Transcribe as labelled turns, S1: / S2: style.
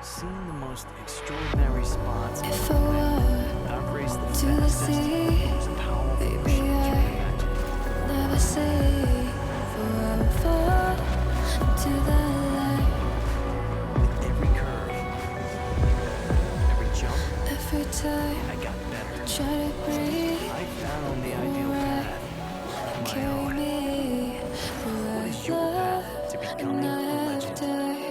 S1: Seen the most extraordinary spots on
S2: If
S1: the
S2: I
S1: planet.
S2: were
S1: I've raced the
S2: to the
S1: fastest,
S2: sea,
S1: most powerful
S2: baby,
S1: machines you can
S2: I
S1: imagine.
S2: never say, for I will fall into the light
S1: With every curve, every jump,
S2: every time
S1: I got
S2: I
S1: better.
S2: try to breathe.
S1: I found the
S2: You
S1: ideal
S2: were right,
S1: path, my
S2: carry
S1: own.
S2: me
S1: What
S2: where
S1: is
S2: I
S1: your
S2: love,
S1: path to
S2: and
S1: becoming
S2: I
S1: a
S2: have
S1: legend?
S2: died.